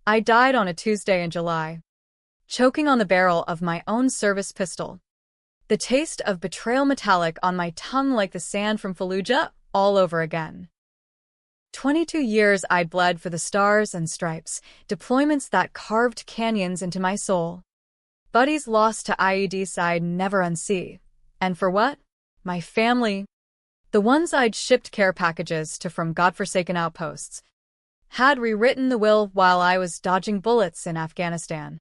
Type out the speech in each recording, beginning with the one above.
I died on a Tuesday in July, choking on the barrel of my own service pistol. The taste of betrayal metallic on my tongue like the sand from Fallujah all over again. 22 years I'd bled for the stars and stripes, deployments that carved canyons into my soul. Buddies lost to IEDs I'd never unsee. And for what? My family. The ones I'd shipped care packages to from godforsaken outposts. Had rewritten the will while I was dodging bullets in Afghanistan,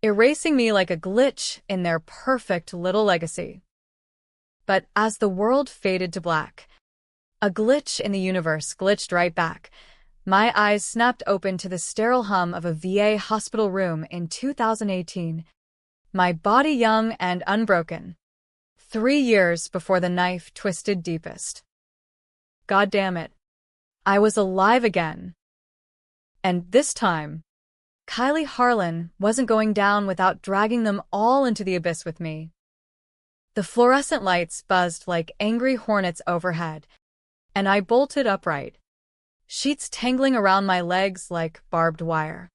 erasing me like a glitch in their perfect little legacy. But as the world faded to black, a glitch in the universe glitched right back. My eyes snapped open to the sterile hum of a VA hospital room in 2018. My body young and unbroken. 3 years before the knife twisted deepest. God damn it. I was alive again. And this time, Kylie Harlan wasn't going down without dragging them all into the abyss with me. The fluorescent lights buzzed like angry hornets overhead, and I bolted upright, sheets tangling around my legs like barbed wire.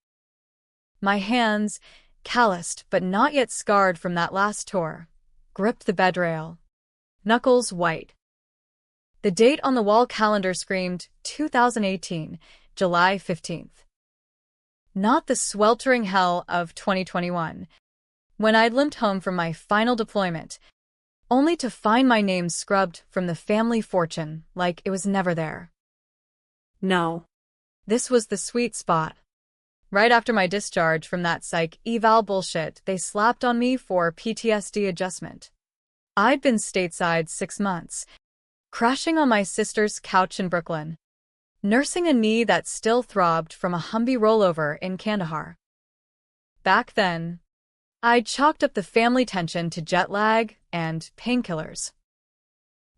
My hands, calloused but not yet scarred from that last tour, gripped the bedrail, knuckles white. The date on the wall calendar screamed 2018, July 15th. Not the sweltering hell of 2021, when I'd limped home from my final deployment, only to find my name scrubbed from the family fortune like it was never there. No. This was the sweet spot. Right after my discharge from that psych eval bullshit they slapped on me for PTSD adjustment. I'd been stateside 6 months, crashing on my sister's couch in Brooklyn, nursing a knee that still throbbed from a Humvee rollover in Kandahar. Back then, I'd chalked up the family tension to jet lag and painkillers.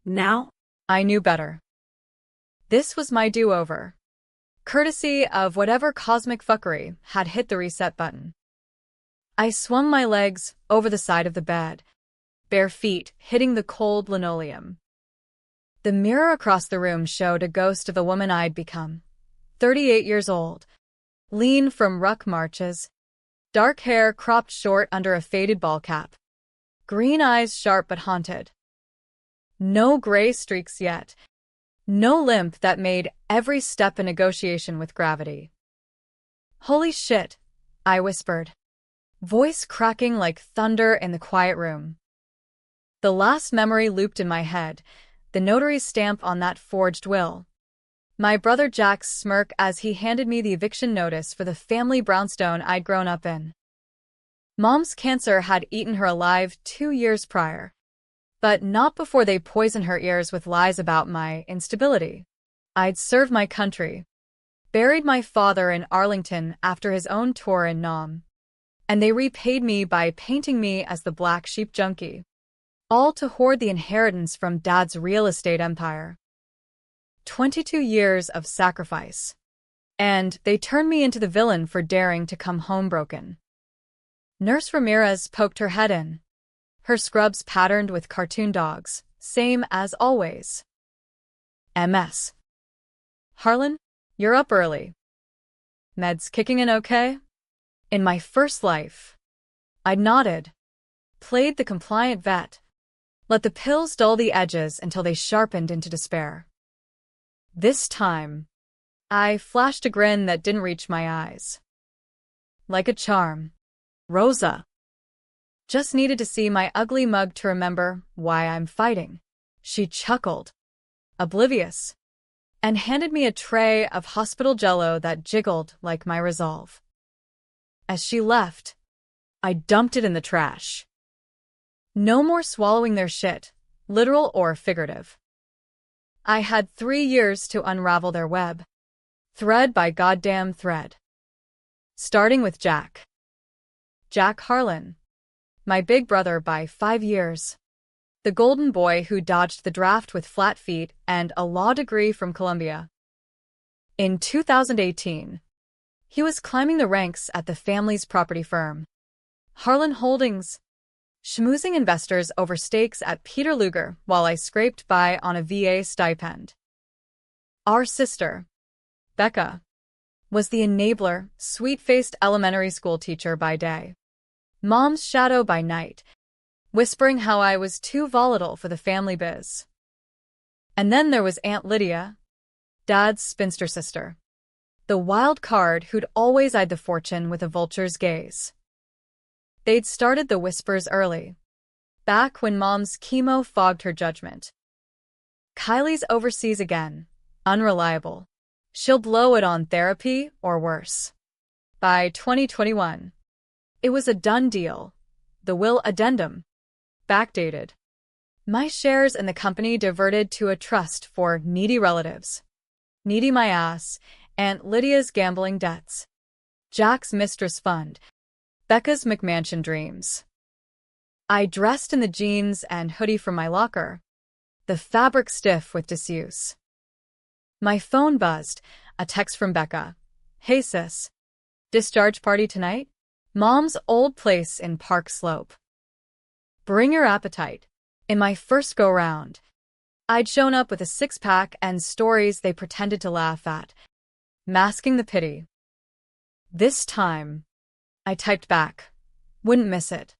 Now, I knew better. This was my do-over, courtesy of whatever cosmic fuckery had hit the reset button. I swung my legs over the side of the bed, bare feet hitting the cold linoleum. The mirror across the room showed a ghost of the woman I'd become. 38 years old, lean from ruck marches, dark hair cropped short under a faded ball cap, green eyes sharp but haunted. No gray streaks yet, no limp that made every step a negotiation with gravity. Holy shit, I whispered, voice cracking like thunder in the quiet room. The last memory looped in my head, the notary's stamp on that forged will. My brother Jack's smirk as he handed me the eviction notice for the family brownstone I'd grown up in. Mom's cancer had eaten her alive 2 years prior, but not before they poisoned her ears with lies about my instability. I'd served my country, buried my father in Arlington after his own tour in Nam, and they repaid me by painting me as the black sheep junkie, all to hoard the inheritance from Dad's real estate empire. 22 years of sacrifice. And they turned me into the villain for daring to come home broken. Nurse Ramirez poked her head in, her scrubs patterned with cartoon dogs, same as always. MS. Harlan, you're up early. Meds kicking in okay? In my first life. I nodded, played the compliant vet, let the pills dull the edges until they sharpened into despair. This time, I flashed a grin that didn't reach my eyes. Like a charm. Rosa. Just needed to see my ugly mug to remember why I'm fighting. She chuckled, oblivious, and handed me a tray of hospital jello that jiggled like my resolve. As she left, I dumped it in the trash. No more swallowing their shit, literal or figurative. I had 3 years to unravel their web, thread by goddamn thread. Starting with Jack. Jack Harlan. My big brother by 5 years. The golden boy who dodged the draft with flat feet and a law degree from Columbia. In 2018, he was climbing the ranks at the family's property firm, Harlan Holdings, schmoozing investors over stakes at Peter Luger while I scraped by on a VA stipend. Our sister, Becca, was the enabler, sweet-faced elementary school teacher by day, Mom's shadow by night, whispering how I was too volatile for the family biz. And then there was Aunt Lydia, Dad's spinster sister, the wild card who'd always eyed the fortune with a vulture's gaze. They'd started the whispers early, back when Mom's chemo fogged her judgment. Kylie's overseas again, unreliable. She'll blow it on therapy or worse. By 2021, it was a done deal. The will addendum, backdated. My shares in the company diverted to a trust for needy relatives. Needy my ass, Aunt Lydia's gambling debts, Jack's mistress fund, Becca's McMansion dreams. I dressed in the jeans and hoodie from my locker, the fabric stiff with disuse. My phone buzzed, a text from Becca. Hey sis, discharge party tonight? Mom's old place in Park Slope. Bring your appetite. In my first go-round, I'd shown up with a six-pack and stories they pretended to laugh at, masking the pity. This time, I typed back. Wouldn't miss it.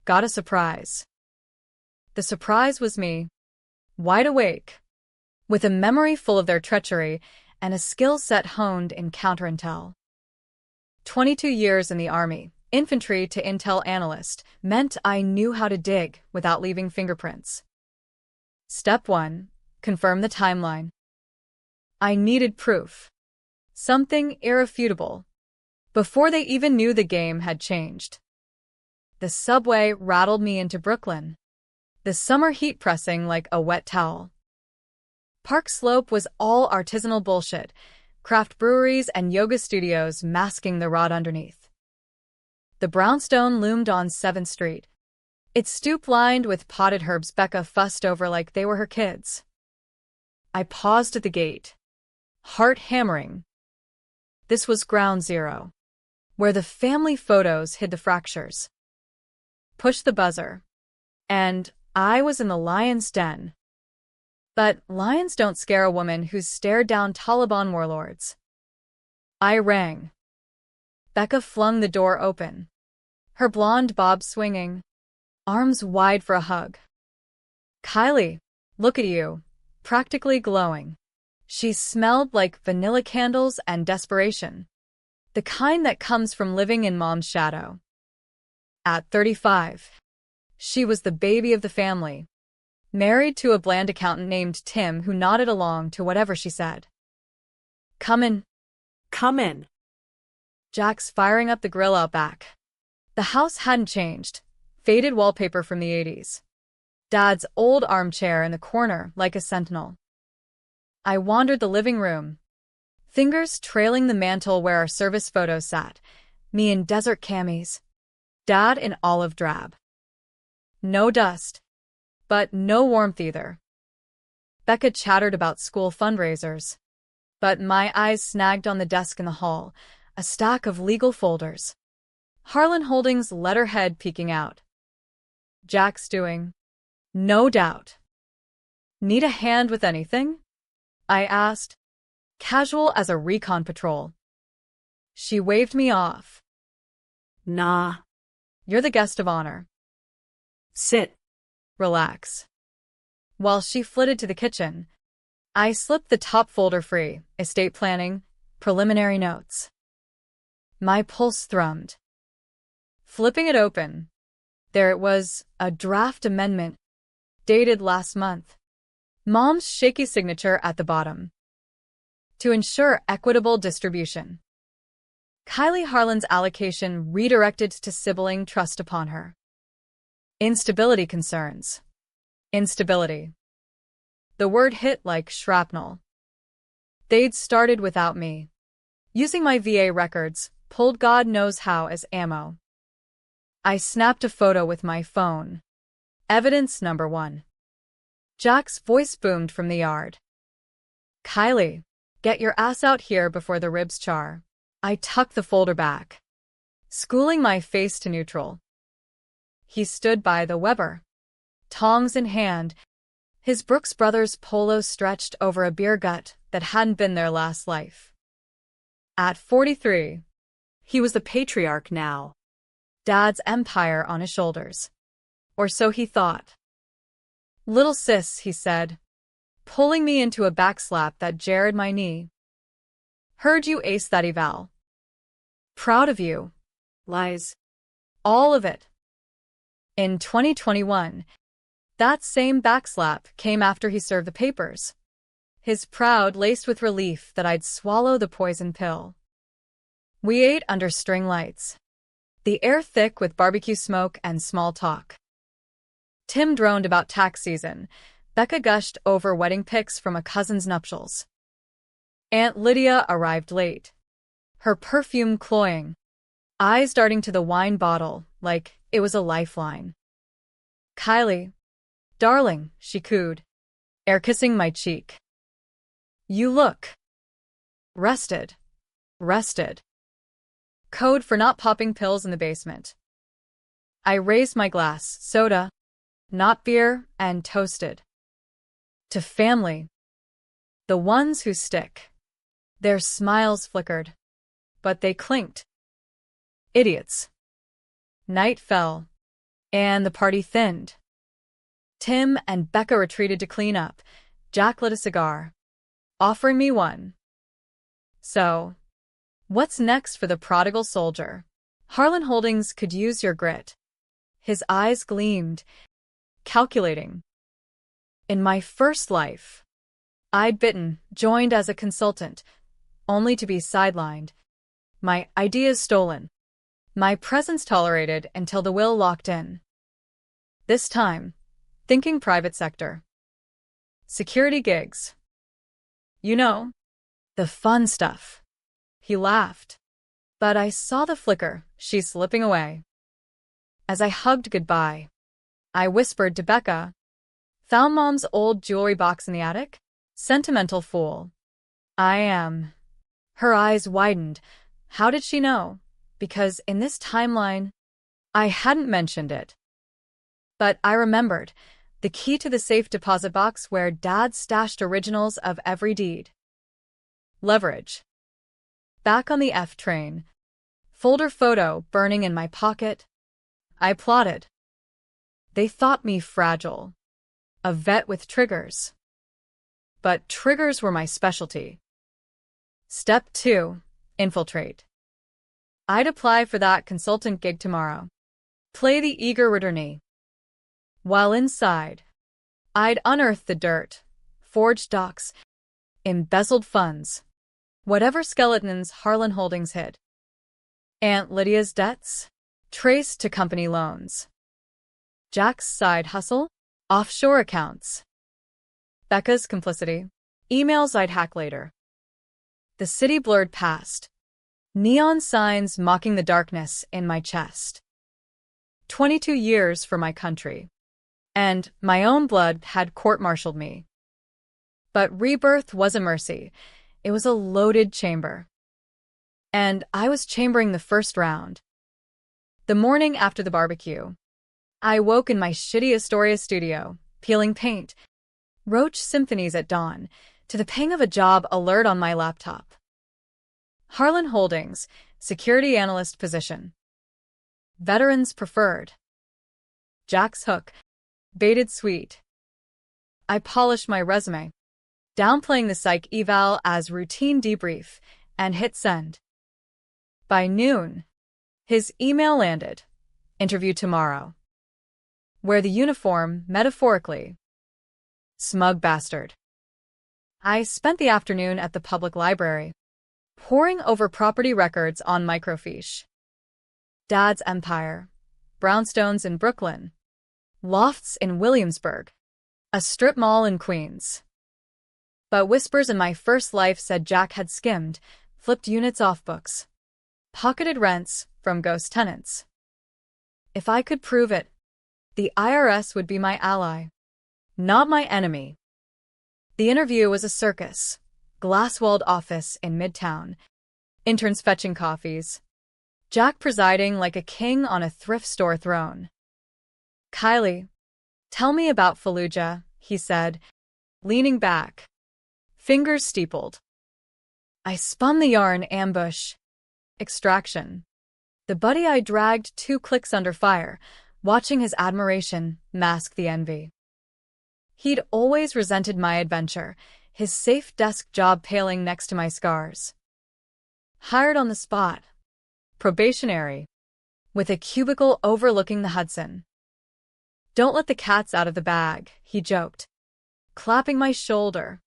Got a surprise. The surprise was me, wide awake, with a memory full of their treachery and a skill set honed in counterintel. 22 years in the Army, infantry to intel analyst, meant I knew how to dig without leaving fingerprints. Step 1. Confirm the timeline. I needed proof. Something irrefutable. Before they even knew the game had changed. The subway rattled me into Brooklyn, the summer heat pressing like a wet towel. Park Slope was all artisanal bullshit, craft breweries and yoga studios masking the rot underneath. The brownstone loomed on 7th Street, its stoop lined with potted herbs Becca fussed over like they were her kids. I paused at the gate, heart hammering. This was ground zero, where the family photos hid the fractures. Push the buzzer, and I was in the lion's den. But lions don't scare a woman who's stared down Taliban warlords. I rang. Becca flung the door open, her blonde bob swinging, arms wide for a hug. Kylie, look at you, practically glowing. She smelled like vanilla candles and desperation, the kind that comes from living in Mom's shadow. At 35, she was the baby of the family, married to a bland accountant named Tim who nodded along to whatever she said. Come in. Come in. Jack's firing up the grill out back. The house hadn't changed, faded wallpaper from the 80s. Dad's old armchair in the corner like a sentinel. I wandered the living room, fingers trailing the mantel where our service photos sat, me in desert camis, Dad in olive drab. No dust, but no warmth either. Becca chattered about school fundraisers, but my eyes snagged on the desk in the hall, a stack of legal folders. Harlan Holdings' letterhead peeking out. Jack stewing. No doubt. Need a hand with anything? I asked, casual as a recon patrol. She waved me off. Nah. You're the guest of honor. Sit. Relax. While she flitted to the kitchen, I slipped the top folder free, estate planning, preliminary notes. My pulse thrummed. Flipping it open, there it was, a draft amendment, dated last month. Mom's shaky signature at the bottom. To ensure equitable distribution. Kylie Harlan's allocation redirected to sibling trust upon her. Instability concerns. Instability. The word hit like shrapnel. They'd started without me, using my VA records, pulled God knows how as ammo. I snapped a photo with my phone. Evidence number 1. Jack's voice boomed from the yard. Kylie, get your ass out here before the ribs char. I tucked the folder back, schooling my face to neutral. He stood by the Weber, tongs in hand, his Brooks Brothers polo stretched over a beer gut that hadn't been their last life. At 43, He was the patriarch now. Dad's empire on his shoulders. Or so he thought. "Little sis," he said, pulling me into a backslap that jarred my knee. "Heard you ace that eval. Proud of you." Lies. All of it. In 2021, that same backslap came after he served the papers. His proud laced with relief that I'd swallow the poison pill. We ate under string lights, the air thick with barbecue smoke and small talk. Tim droned about tax season. Becca gushed over wedding pics from a cousin's nuptials. Aunt Lydia arrived late, her perfume cloying, eyes darting to the wine bottle like it was a lifeline. "Kylie, darling," she cooed, air-kissing my cheek. "You look rested." Rested. Code for not popping pills in the basement. I raised my glass, soda, not beer, and toasted. To family. The ones who stick. Their smiles flickered, but they clinked. Idiots. Night fell, and the party thinned. Tim and Becca retreated to clean up. Jack lit a cigar, offering me one. So, what's next for the prodigal soldier? Harlan Holdings could use your grit. His eyes gleamed, calculating. In my first life, I'd joined as a consultant, only to be sidelined. My ideas stolen. My presence tolerated until the will locked in. This time, thinking private sector. Security gigs. You know, the fun stuff. He laughed. But I saw the flicker, she slipping away. As I hugged goodbye, I whispered to Becca, "Found Mom's old jewelry box in the attic? Sentimental fool. I am." Her eyes widened. How did she know? Because in this timeline, I hadn't mentioned it. But I remembered the key to the safe deposit box where Dad stashed originals of every deed. Leverage. Back on the F train, folder photo burning in my pocket, I plotted. They thought me fragile, a vet with triggers. But triggers were my specialty. Step 2, infiltrate. I'd apply for that consultant gig tomorrow. Play the eager returnee. While inside, I'd unearth the dirt, forged docs, embezzled funds, whatever skeletons Harlan Holdings hid. Aunt Lydia's debts, traced to company loans. Jack's side hustle, offshore accounts. Becca's complicity, emails I'd hack later. The city blurred past, neon signs mocking the darkness in my chest. 22 years for my country. And my own blood had court-martialed me. But rebirth wasn't mercy. It was a loaded chamber. And I was chambering the first round. The morning after the barbecue, I woke in my shitty Astoria studio, peeling paint, roach symphonies at dawn, to the ping of a job alert on my laptop. Harlan Holdings, security analyst position. Veterans preferred. Jack's hook, baited sweet. I polished my resume, downplaying the psych eval as routine debrief, and hit send. By noon, his email landed. Interview tomorrow. Wear the uniform, metaphorically. Smug bastard. I spent the afternoon at the public library, poring over property records on microfiche. Dad's empire, brownstones in Brooklyn, lofts in Williamsburg, a strip mall in Queens. But whispers in my first life said Jack had skimmed, flipped units off books, pocketed rents from ghost tenants. If I could prove it, the IRS would be my ally, not my enemy. The interview was a circus, glass-walled office in Midtown, interns fetching coffees, Jack presiding like a king on a thrift store throne. "Kylie, tell me about Fallujah," he said, leaning back, fingers steepled. I spun the yarn ambush. Extraction. The buddy I dragged 2 clicks under fire, watching his admiration mask the envy. He'd always resented my adventure, his safe desk job paling next to my scars. Hired on the spot. Probationary. With a cubicle overlooking the Hudson. Don't let the cats out of the bag, he joked, clapping my shoulder.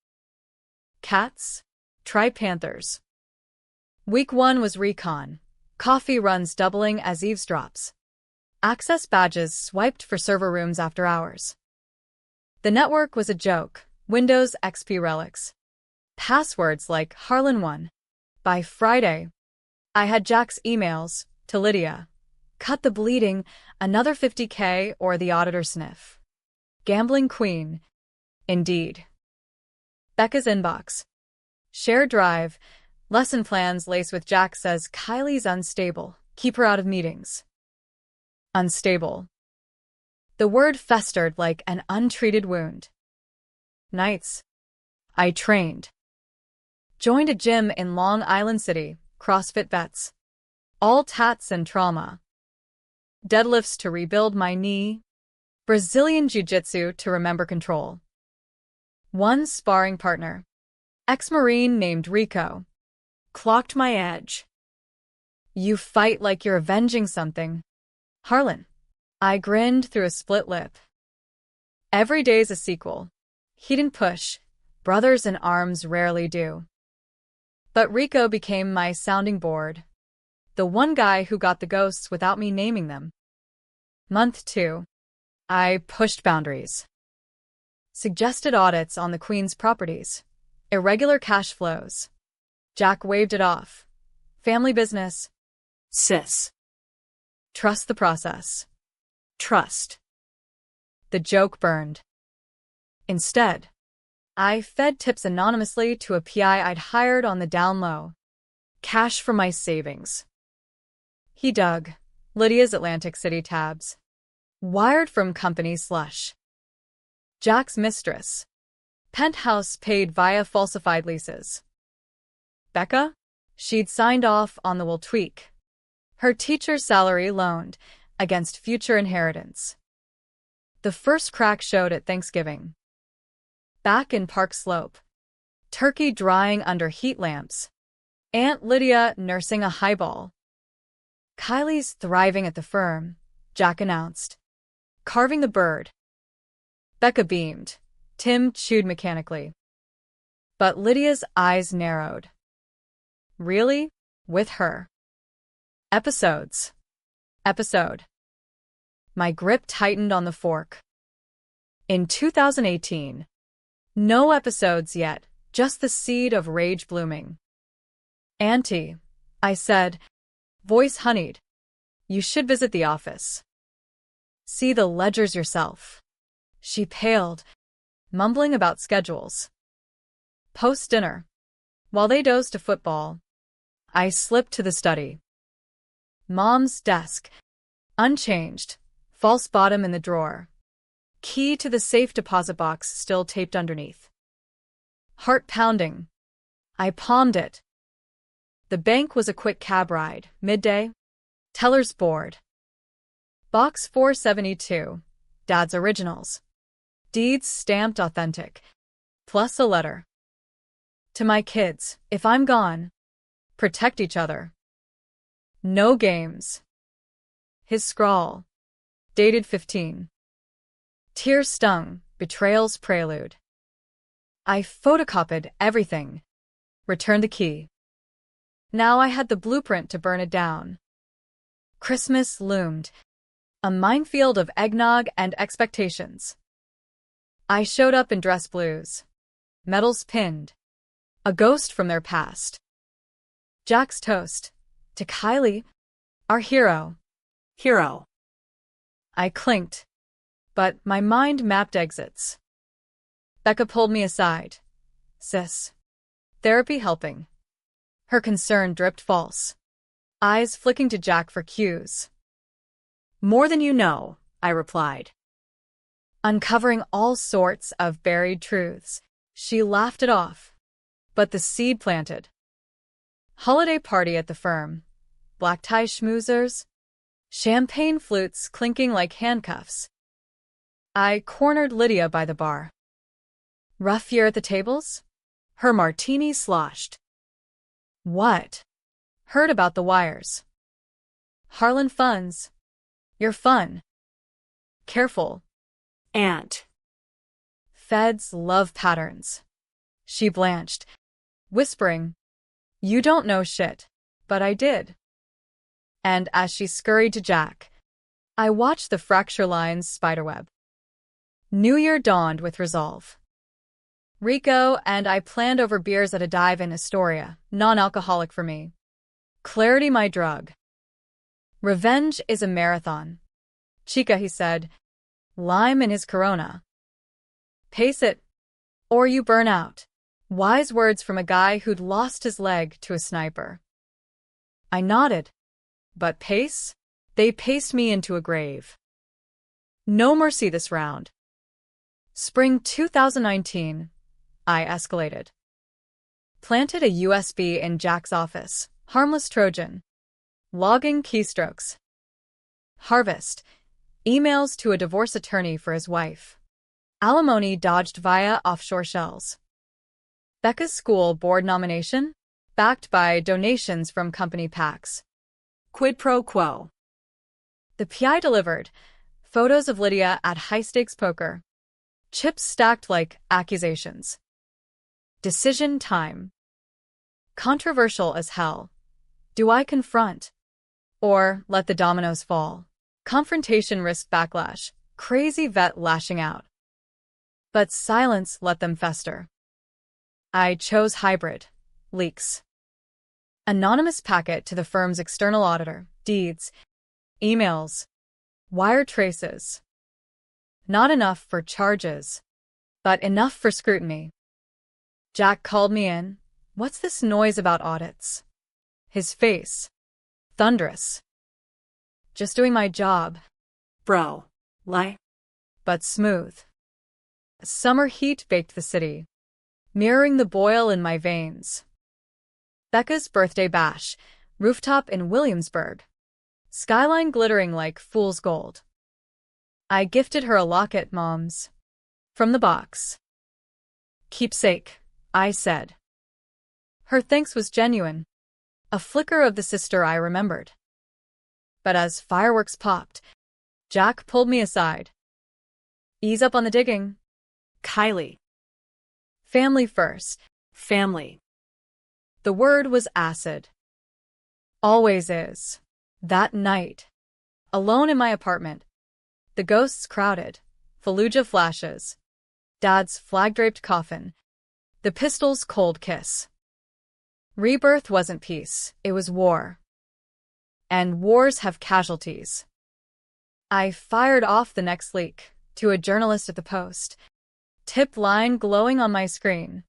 Cats? Try panthers. Week 1 was recon. Coffee runs doubling as eavesdrops. Access badges swiped for server rooms after hours. The network was a joke. Windows XP relics. Passwords like Harlan1. By Friday, I had Jack's emails to Lydia. Cut the bleeding, another $50K or the auditor sniff. Gambling queen. Indeed. Becca's inbox. Shared drive. Lesson plans lace with Jack says Kylie's unstable. Keep her out of meetings. Unstable. The word festered like an untreated wound. Nights. I trained. Joined a gym in Long Island City, CrossFit vets. All tats and trauma. Deadlifts to rebuild my knee. Brazilian Jiu-Jitsu to remember control. One sparring partner. Ex-Marine named Rico. Clocked my edge. You fight like you're avenging something. Harlan. I grinned through a split lip. Every day's a sequel. He didn't push. Brothers in arms rarely do. But Rico became my sounding board. The one guy who got the ghosts without me naming them. Month 2. I pushed boundaries. Suggested audits on the Queen's properties. Irregular cash flows. Jack waved it off. Family business. Sis. Trust the process. Trust. The joke burned. Instead, I fed tips anonymously to a PI I'd hired on the down low. Cash from my savings. He dug. Lydia's Atlantic City tabs. Wired from company slush. Jack's mistress. Penthouse paid via falsified leases. Becca? She'd signed off on the will tweak. Her teacher's salary loaned against future inheritance. The first crack showed at Thanksgiving. Back in Park Slope. Turkey drying under heat lamps. Aunt Lydia nursing a highball. Kylie's thriving at the firm, Jack announced. Carving the bird. Becca beamed. Tim chewed mechanically. But Lydia's eyes narrowed. Really? With her? Episodes. Episode. My grip tightened on the fork. In 2018. No episodes yet, just the seed of rage blooming. Auntie, I said, voice honeyed. You should visit the office. See the ledgers yourself. She paled, mumbling about schedules. Post-dinner. While they dozed to football, I slipped to the study. Mom's desk. Unchanged. False bottom in the drawer. Key to the safe deposit box still taped underneath. Heart pounding. I palmed it. The bank was a quick cab ride, midday. Teller's board. Box 472. Dad's originals. Deeds stamped authentic. Plus a letter. To my kids, if I'm gone, protect each other. No games. His scrawl. Dated 15. Tears stung, betrayals prelude. I photocopied everything. Returned the key. Now I had the blueprint to burn it down. Christmas loomed. A minefield of eggnog and expectations. I showed up in dress blues. Medals pinned. A ghost from their past. Jack's toast. To Kylie. Our hero. Hero. I clinked. But my mind mapped exits. Becca pulled me aside. Sis. Therapy helping. Her concern dripped false. Eyes flicking to Jack for cues. More than you know, I replied. Uncovering all sorts of buried truths, she laughed it off. But the seed planted. Holiday party at the firm. Black tie schmoozers. Champagne flutes clinking like handcuffs. I cornered Lydia by the bar. Rough year at the tables? Her martini sloshed. What? Heard about the wires. Harlan funds. You're fun. Careful. Aunt. Feds love patterns. She blanched, whispering, "You don't know shit." But I did. And as she scurried to Jack, I watched the fracture lines spiderweb. New Year dawned with resolve. Rico and I planned over beers at a dive in Astoria, non-alcoholic for me. Clarity my drug. Revenge is a marathon. Chica, he said, lime in his Corona. Pace it, or you burn out. Wise words from a guy who'd lost his leg to a sniper. I nodded. But pace? They paced me into a grave. No mercy this round. Spring 2019, I escalated. Planted a USB in Jack's office, harmless Trojan. Logging keystrokes. Harvest. Emails to a divorce attorney for his wife. Alimony dodged via offshore shells. Becca's school board nomination? Backed by donations from company PACs. Quid pro quo. The PI delivered. Photos of Lydia at high-stakes poker. Chips stacked like accusations. Decision time. Controversial as hell. Do I confront? Or let the dominoes fall? Confrontation risked backlash. Crazy vet lashing out. But silence let them fester. I chose hybrid. Leaks. Anonymous packet to the firm's external auditor. Deeds. Emails. Wire traces. Not enough for charges, but enough for scrutiny. Jack called me in. What's this noise about audits? His face. Thunderous. Just doing my job. Bro. Lie. But smooth. Summer heat baked the city, mirroring the boil in my veins. Becca's birthday bash, rooftop in Williamsburg. Skyline glittering like fool's gold. I gifted her a locket, Moms. From the box. Keepsake, I said. Her thanks was genuine. A flicker of the sister I remembered. But as fireworks popped, Jack pulled me aside. Ease up on the digging. Kylie. Family first. Family. The word was acid. Always is. That night. Alone in my apartment. The ghosts crowded. Fallujah flashes. Dad's flag-draped coffin. The pistol's cold kiss. Rebirth wasn't peace, it was war. And wars have casualties. I fired off the next leak to a journalist at the Post. Tip line glowing on my screen.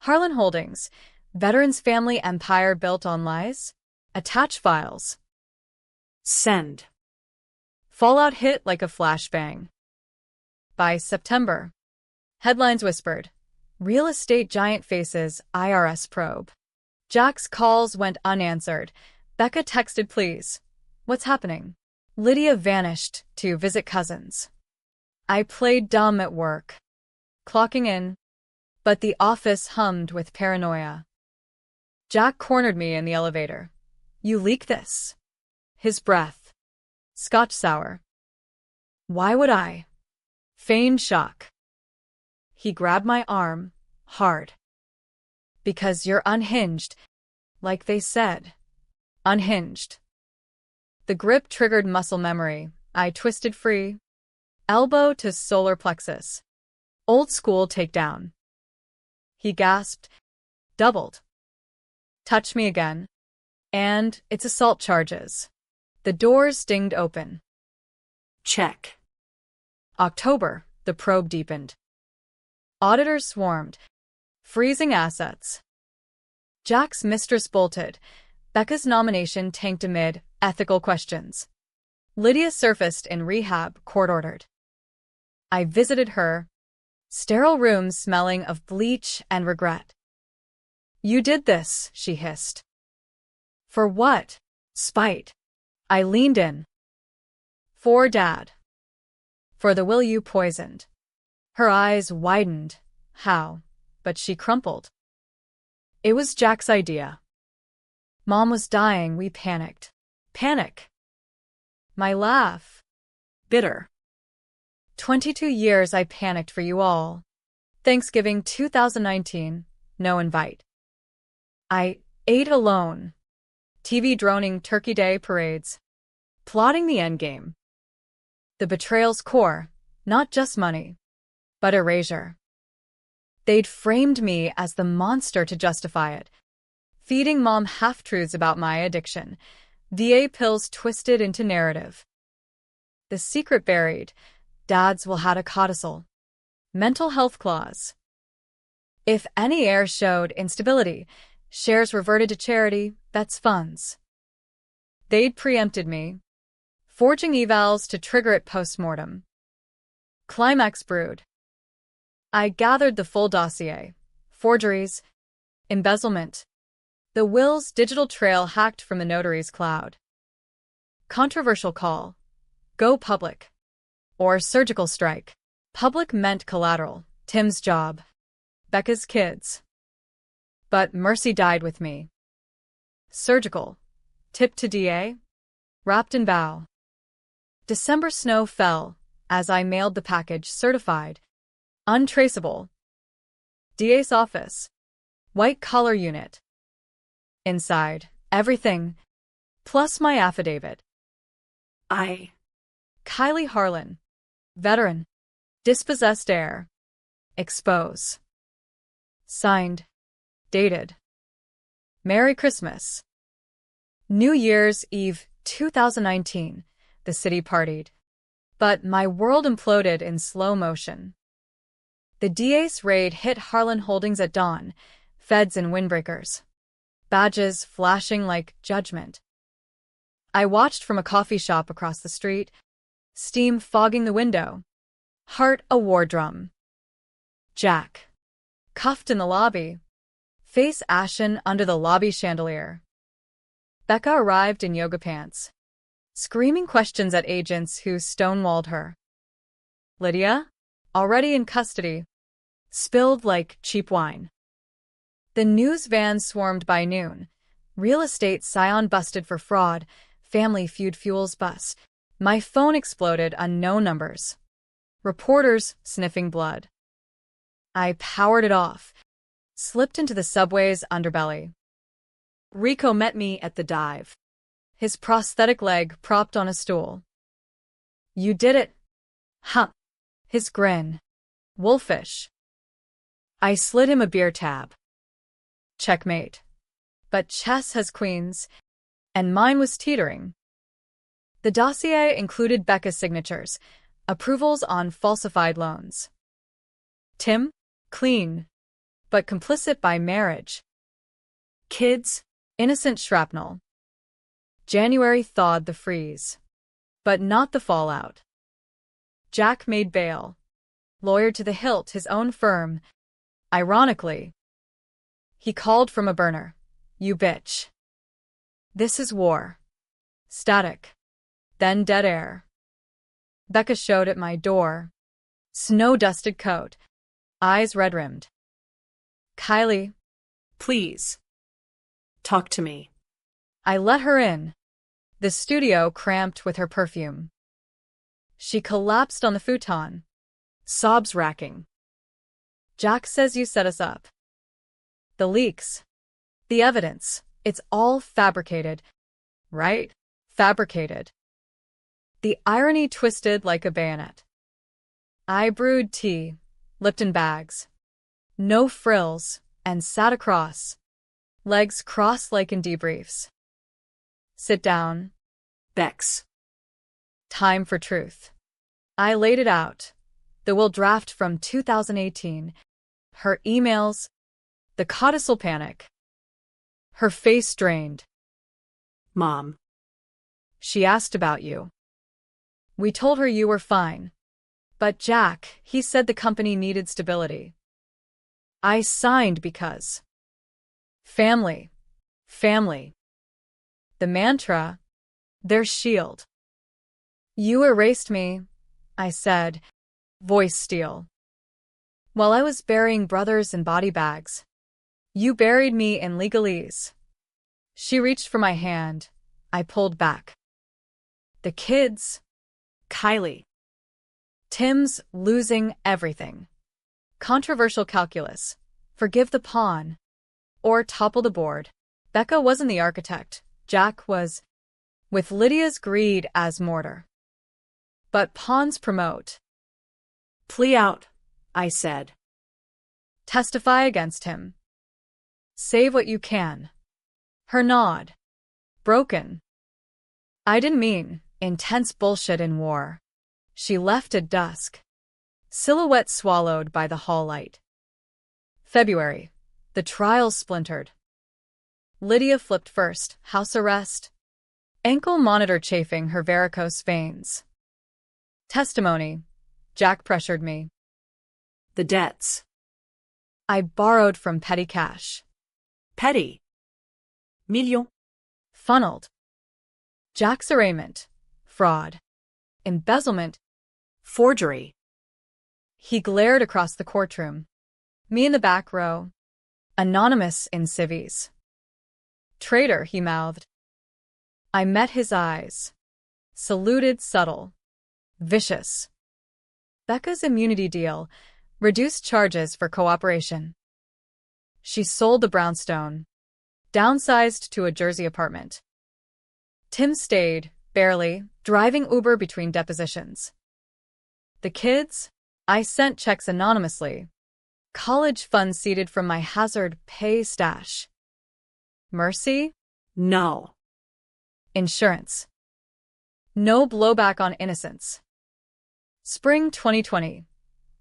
Harlan Holdings, veterans family empire built on lies. Attach files. Send. Fallout hit like a flashbang. By September. Headlines whispered. Real estate giant faces IRS probe. Jack's calls went unanswered. Becca texted, please. What's happening? Lydia vanished to visit cousins. I played dumb at work. Clocking in. But the office hummed with paranoia. Jack cornered me in the elevator. You leak this. His breath. Scotch sour. Why would I? Feigned shock. He grabbed my arm, hard. Because you're unhinged, like they said. Unhinged. The grip triggered muscle memory. I twisted free. Elbow to solar plexus. Old school takedown. He gasped. Doubled. Touch me again. And it's assault charges. The doors dinged open. Check. October, the probe deepened. Auditors swarmed. Freezing assets. Jack's mistress bolted. Becca's nomination tanked amid ethical questions. Lydia surfaced in rehab, court-ordered. I visited her. Sterile rooms smelling of bleach and regret. You did this, she hissed. For what? Spite. I leaned in. For Dad. For the will you poisoned. Her eyes widened. How? But she crumpled. It was Jack's idea. Mom was dying, we panicked. Panic. My laugh. Bitter. 22 years I panicked for you all. Thanksgiving 2019, no invite. I ate alone. TV droning Turkey Day parades. Plotting the endgame. The betrayal's core, not just money, but erasure. They'd framed me as the monster to justify it. Feeding Mom half-truths about my addiction. VA pills twisted into narrative. The secret buried. Dads will had a codicil. Mental health clause. If any heir showed instability, shares reverted to charity, bets funds. They'd preempted me, forging evals to trigger it post-mortem. Climax brewed. I gathered the full dossier. Forgeries, embezzlement, the will's digital trail hacked from the notary's cloud. Controversial call. Go public. Or surgical strike. Public meant collateral. Tim's job. Becca's kids. But Mercy died with me. Surgical. Tip to DA. Wrapped in bow. December snow fell as I mailed the package certified. Untraceable. DA's office. White collar unit. Inside, everything. Plus my affidavit. Kylie Harlan. Veteran. Dispossessed heir. Expose. Signed. Dated. Merry Christmas. New Year's Eve 2019. The city partied. But my world imploded in slow motion. The DA's raid hit Harlan Holdings at dawn. Feds and windbreakers. Badges flashing like judgment. I watched from a coffee shop across the street. Steam fogging the window. Heart a war drum. Jack. Cuffed in the lobby. Face ashen under the lobby chandelier. Becca arrived in yoga pants. Screaming questions at agents who stonewalled her. Lydia? Already in custody. Spilled like cheap wine. The news van swarmed by noon. Real estate scion busted for fraud. Family feud fuels bust. My phone exploded, unknown numbers. Reporters sniffing blood. I powered it off. Slipped into the subway's underbelly. Rico met me at the dive. His prosthetic leg propped on a stool. You did it. Huh. His grin. Wolfish. I slid him a beer tab. Checkmate. But chess has queens, and mine was teetering. The dossier included Becca's signatures, approvals on falsified loans. Tim, clean, but complicit by marriage. Kids, innocent shrapnel. January thawed the freeze, but not the fallout. Jack made bail. Lawyer to the hilt, his own firm. Ironically, he called from a burner. You bitch. This is war. Static. Then dead air. Becca showed at my door. Snow-dusted coat. Eyes red-rimmed. Kylie. Please. Talk to me. I let her in. The studio cramped with her perfume. She collapsed on the futon. Sobs racking. Jack says you set us up. The leaks. The evidence. It's all fabricated. Right? Fabricated. The irony twisted like a bayonet. I brewed tea, Lipton bags. No frills, and sat across. Legs crossed like in debriefs. Sit down. Bex. Time for truth. I laid it out. The will draft from 2018. Her emails. The codicil panic. Her face drained. Mom. She asked about you. We told her you were fine. But Jack, he said the company needed stability. I signed because. Family. Family. The mantra, their shield. You erased me, I said, voice steel. While I was burying brothers in body bags, you buried me in legalese. She reached for my hand. I pulled back. The kids. Kylie. Tim's losing everything. Controversial calculus. Forgive the pawn. Or topple the board. Becca wasn't the architect. Jack was. With Lydia's greed as mortar. But pawns promote. Plea out, I said. Testify against him. Save what you can. Her nod. Broken. I didn't mean intense bullshit in war. She left at dusk. Silhouette swallowed by the hall light. February. The trial splintered. Lydia flipped first, house arrest. Ankle monitor chafing her varicose veins. Testimony. Jack pressured me. The debts. I borrowed from petty cash. Petty. Million. Funneled. Jack's arraignment. Fraud. Embezzlement. Forgery. He glared across the courtroom. Me in the back row. Anonymous in civvies. Traitor, he mouthed. I met his eyes. Saluted subtle. Vicious. Becca's immunity deal. Reduced charges for cooperation. She sold the brownstone. Downsized to a Jersey apartment. Tim stayed, barely, driving Uber between depositions. The kids? I sent checks anonymously. College funds seeded from my hazard pay stash. Mercy? No. Insurance. No blowback on innocence. Spring 2020.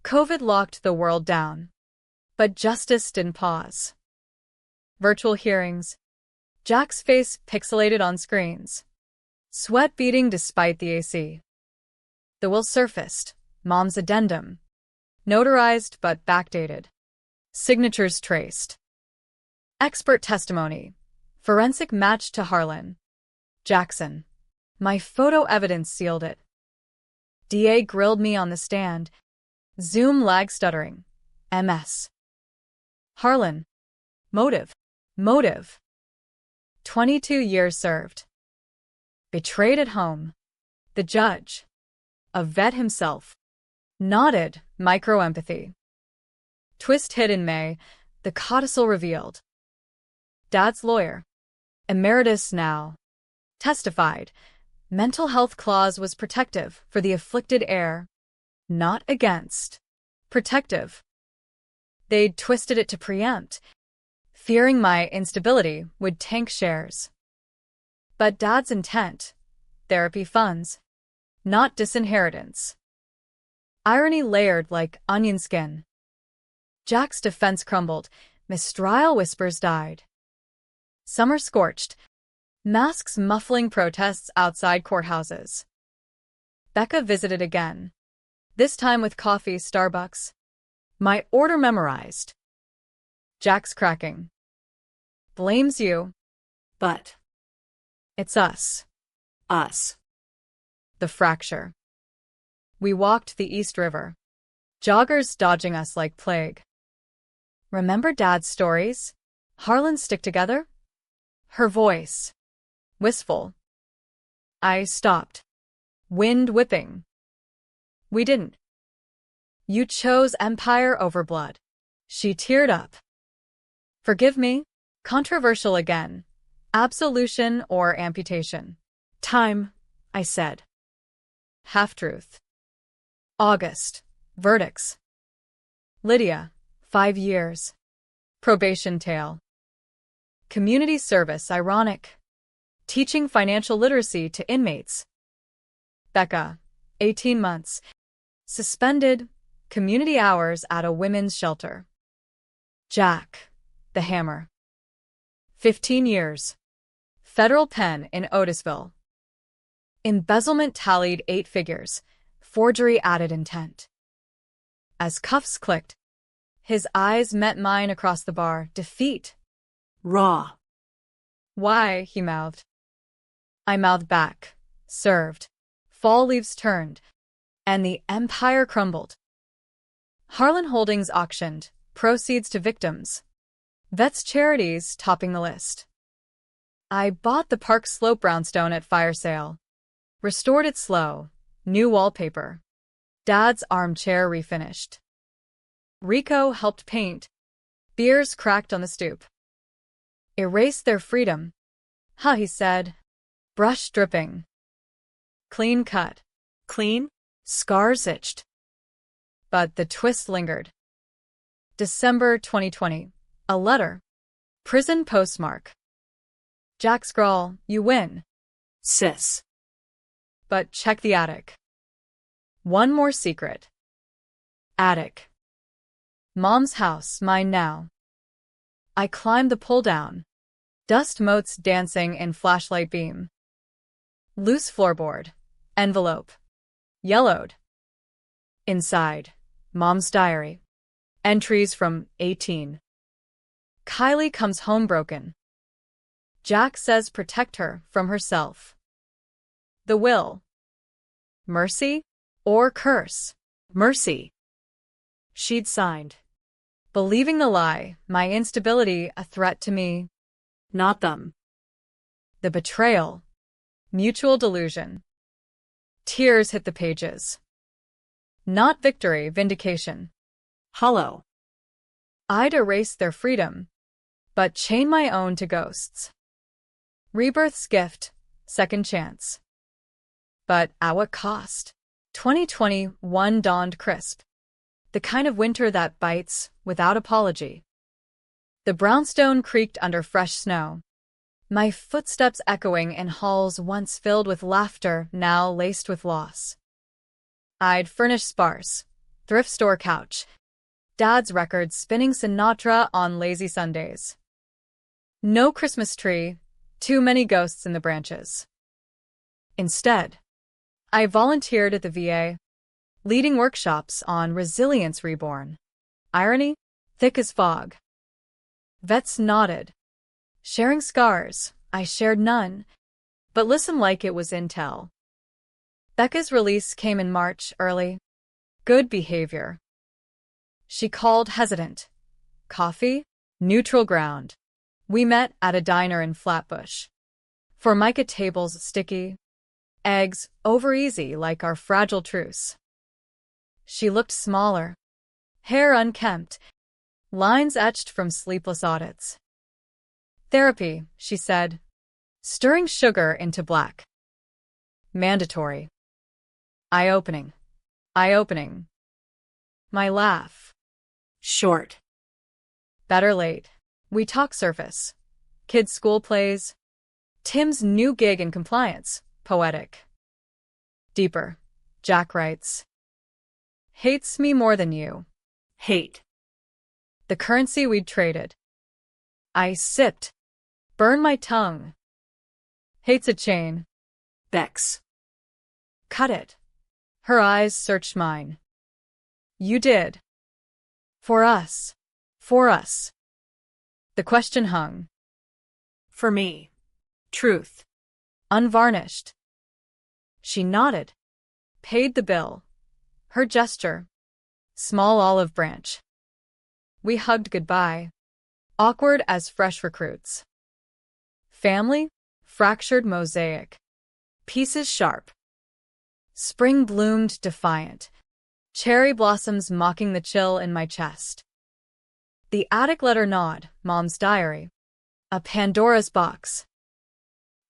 COVID locked the world down. But justice didn't pause. Virtual hearings. Jack's face pixelated on screens. Sweat beading despite the AC. The will surfaced. Mom's addendum. Notarized but backdated. Signatures traced. Expert testimony. Forensic match to Harlan. Jackson. My photo evidence sealed it. DA grilled me on the stand. Zoom lag stuttering. MS. Harlan. Motive. 22 years served. Betrayed at home. The judge. A vet himself. Nodded, micro-empathy. Twist hit in May, the codicil revealed. Dad's lawyer. Emeritus now. Testified. Mental health clause was protective for the afflicted heir. Not against. Protective. They'd twisted it to preempt, fearing my instability would tank shares. But Dad's intent. Therapy funds. Not disinheritance. Irony layered like onion skin. Jack's defense crumbled. Mistrial whispers died. Summer scorched. Masks muffling protests outside courthouses. Becca visited again. This time with coffee, Starbucks. My order memorized. Jack's cracking. Blames you. But. It's us. Us. The fracture. We walked the East River. Joggers dodging us like plague. Remember Dad's stories? Harlan stick together? Her voice. Wistful. I stopped. Wind whipping. We didn't. You chose empire over blood. She teared up. Forgive me? Controversial again. Absolution or amputation? Time, I said. Half-truth. August. Verdicts. Lydia. 5 years. Probation tale. Community service ironic. Teaching financial literacy to inmates. Becca. 18 months. Suspended. Community hours at a women's shelter. Jack. The hammer. 15 years. Federal pen in Otisville. Embezzlement tallied 8 figures. Forgery added intent. As cuffs clicked, his eyes met mine across the bar. Defeat. Raw. Why, he mouthed. I mouthed back. Served. Fall leaves turned. And the empire crumbled. Harlan Holdings auctioned. Proceeds to victims. Vets charities topping the list. I bought the Park Slope brownstone at fire sale. Restored it slow. New wallpaper. Dad's armchair refinished. Rico helped paint. Beers cracked on the stoop. Erased their freedom. Ha, he said. Brush dripping. Clean cut. Clean? Scars itched. But the twist lingered. December 2020. A letter. Prison postmark. Jack scrawl, you win. Sis. But check the attic. One more secret. Attic. Mom's house, mine now. I climbed the pull-down. Dust motes dancing in flashlight beam. Loose floorboard. Envelope. Yellowed. Inside. Mom's diary. Entries from 18. Kylie comes home broken. Jack says protect her from herself. The will. Mercy or curse? Mercy. She'd signed. Believing the lie, my instability a threat to me. Not them. The betrayal. Mutual delusion. Tears hit the pages. Not victory, vindication. Hollow. I'd erase their freedom, but chain my own to ghosts. Rebirth's gift, second chance. But at what cost? 2021 dawned crisp. The kind of winter that bites without apology. The brownstone creaked under fresh snow. My footsteps echoing in halls once filled with laughter, now laced with loss. I'd furnish sparse, thrift store couch. Dad's records spinning Sinatra on lazy Sundays. No Christmas tree, too many ghosts in the branches. Instead, I volunteered at the VA, leading workshops on resilience reborn. Irony? Thick as fog. Vets nodded. Sharing scars, I shared none, but listened like it was intel. Becca's release came in March early. Good behavior. She called hesitant. Coffee? Neutral ground. We met at a diner in Flatbush. Formica tables sticky. Eggs over easy like our fragile truce. She looked smaller. Hair unkempt. Lines etched from sleepless audits. Therapy, she said. Stirring sugar into black. Mandatory. Eye-opening. Eye-opening. My laugh. Short. Better late. We talk surface. Kids' school plays. Tim's new gig in compliance. Poetic. Deeper. Jack writes. Hates me more than you. Hate. The currency we'd traded. I sipped. Burn my tongue. Hates a chain. Bex. Cut it. Her eyes searched mine. You did. For us. For us. The question hung. For me. Truth. Unvarnished. She nodded. Paid the bill. Her gesture. Small olive branch. We hugged goodbye. Awkward as fresh recruits. Family? Fractured mosaic. Pieces sharp. Spring bloomed defiant. Cherry blossoms mocking the chill in my chest. The attic let her nod, Mom's diary. A Pandora's box.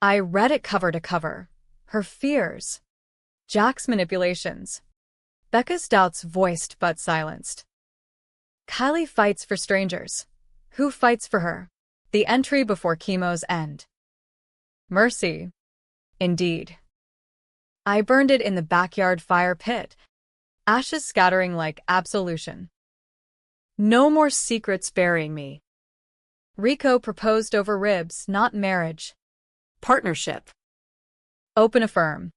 I read it cover to cover. Her fears. Jack's manipulations. Becca's doubts voiced but silenced. Kylie fights for strangers. Who fights for her? The entry before chemo's end. Mercy. Indeed. I burned it in the backyard fire pit. Ashes scattering like absolution. No more secrets burying me. Rico proposed over ribs, not marriage. Partnership. Open a firm.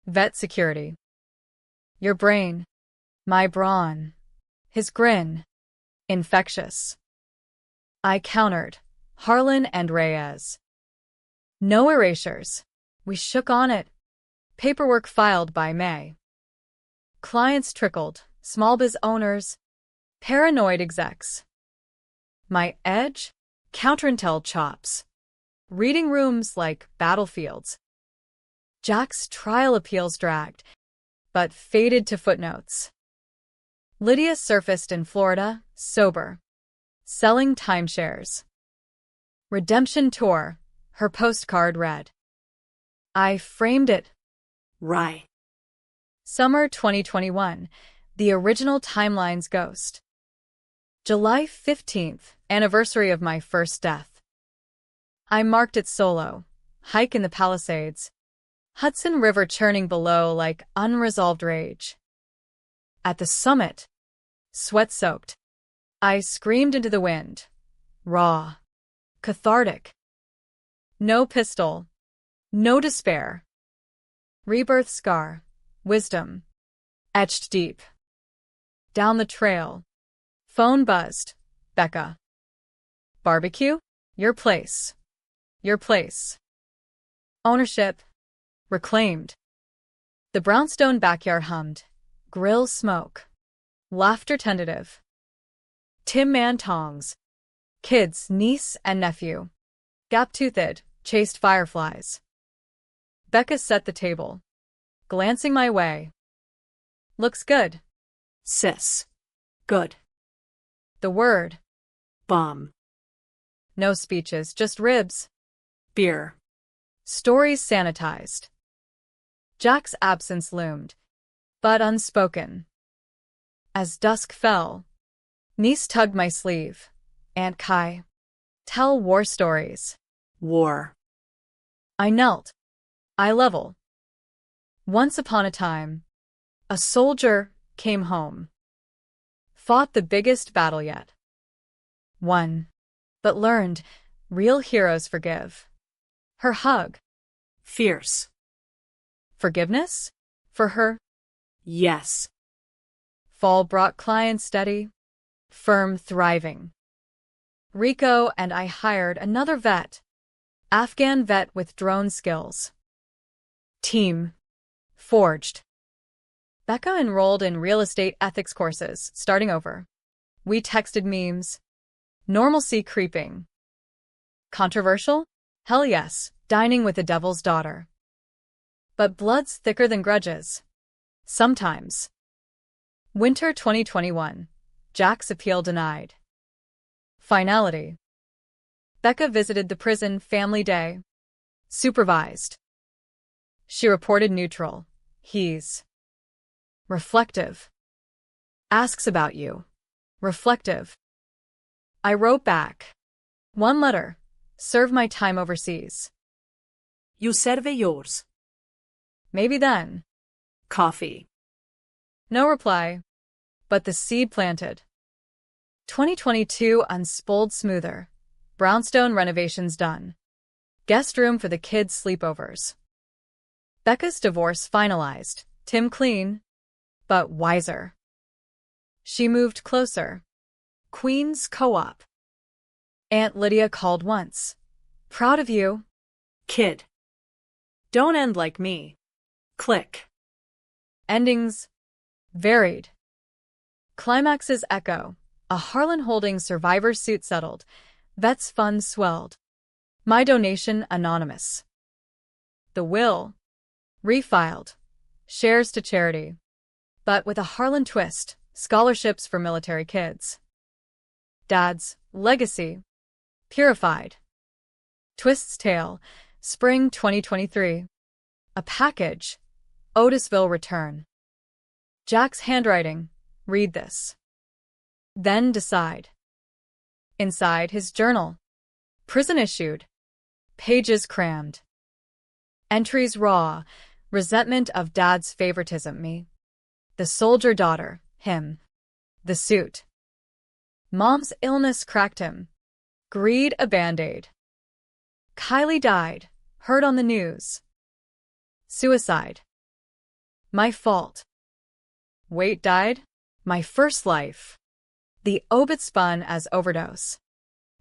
Vet security. Your brain. My brawn. His grin. Infectious. I countered. Harlan and Reyes. No erasures. We shook on it. Paperwork filed by May. Clients trickled, small biz owners, paranoid execs. My edge? Counterintel chops. Reading rooms like battlefields. Jack's trial appeals dragged, but faded to footnotes. Lydia surfaced in Florida, sober, selling timeshares. Redemption tour, her postcard read. I framed it. Right. Summer 2021, the original timeline's ghost. July 15th, anniversary of my first death. I marked it solo, hike in the Palisades, Hudson River churning below like unresolved rage. At the summit, sweat-soaked, I screamed into the wind, raw, cathartic. No pistol, no despair. Rebirth scar, wisdom, etched deep. Down the trail, phone buzzed, Becca. Barbecue? Your place. Your place. Ownership. Reclaimed. The brownstone backyard hummed. Grill smoke. Laughter tentative. Tin Man tongs. Kids, niece and nephew. Gap-toothed, chased fireflies. Becca set the table, glancing my way. Looks good. Sis. Good. The word. Bomb. No speeches, just ribs. Beer. Stories sanitized. Jack's absence loomed, but unspoken. As dusk fell, niece tugged my sleeve. Aunt Kai. Tell war stories. War. I knelt. Eye level. Once upon a time, a soldier came home. Fought the biggest battle yet. Won, but learned real heroes forgive. Her hug. Fierce. Forgiveness? For her? Yes. Fall brought clients steady, firm thriving. Rico and I hired another vet, Afghan vet with drone skills. Team. Forged. Becca enrolled in real estate ethics courses, starting over. We texted memes. Normalcy creeping. Controversial? Hell yes, dining with the devil's daughter. But blood's thicker than grudges. Sometimes. Winter 2021. Jack's appeal denied. Finality. Becca visited the prison family day. Supervised. She reported neutral. He's reflective. Asks about you. Reflective. I wrote back. One letter. Serve my time overseas. You serve yours. Maybe then. Coffee. No reply. But the seed planted. 2022 unspooled smoother. Brownstone renovations done. Guest room for the kids' sleepovers. Becca's divorce finalized. Tim clean, but wiser. She moved closer. Queen's Co-op. Aunt Lydia called once. Proud of you. Kid. Don't end like me. Click. Endings. Varied. Climaxes echo. A Harlan Holdings survivor suit settled. Vets fund swelled. My donation anonymous. The will. Refiled. Shares to charity. But with a Harlan twist. Scholarships for military kids. Dad's legacy. Purified. Twist's tale. Spring 2023. A package. Otisville return. Jack's handwriting. Read this. Then decide. Inside his journal. Prison issued. Pages crammed. Entries raw. Resentment of dad's favoritism me. The soldier daughter, him. The suit. Mom's illness cracked him. Greed a band-aid. Kylie died. Heard on the news. Suicide. My fault. Wait died. My first life. The obit spun as overdose.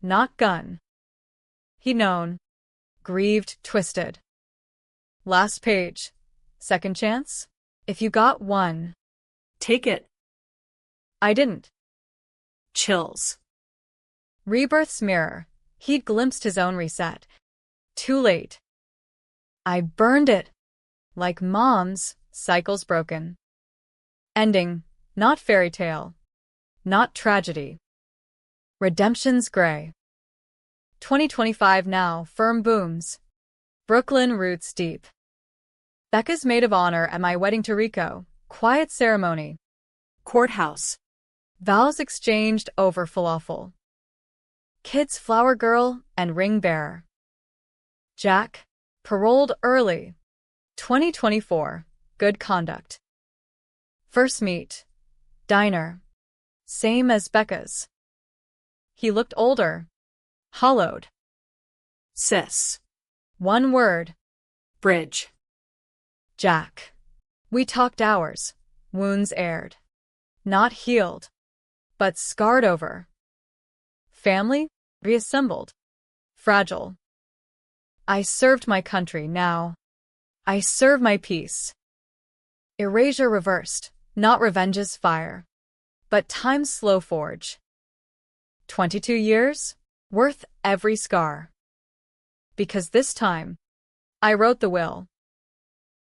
Not gun. He known. Grieved, twisted. Last page. Second chance? If you got one. Take it. I didn't. Chills. Rebirth's mirror. He'd glimpsed his own reset. Too late. I burned it. Like Mom's, cycles broken. Ending, not fairy tale. Not tragedy. Redemption's gray. 2025 now, firm booms. Brooklyn roots deep. Becca's maid of honor at my wedding to Rico. Quiet ceremony. Courthouse. Vows exchanged over falafel. Kids flower girl and ring bearer. Jack, paroled early. 2024, good conduct. First meet. Diner. Same as Becca's. He looked older. Hollowed. Sis. One word. Bridge. Jack. We talked hours. Wounds aired. Not healed. But scarred over. Family? Reassembled. Fragile. I served my country now. I serve my peace. Erasure reversed, not revenge's fire. But time's slow forge. 22 years? Worth every scar. Because this time, I wrote the will.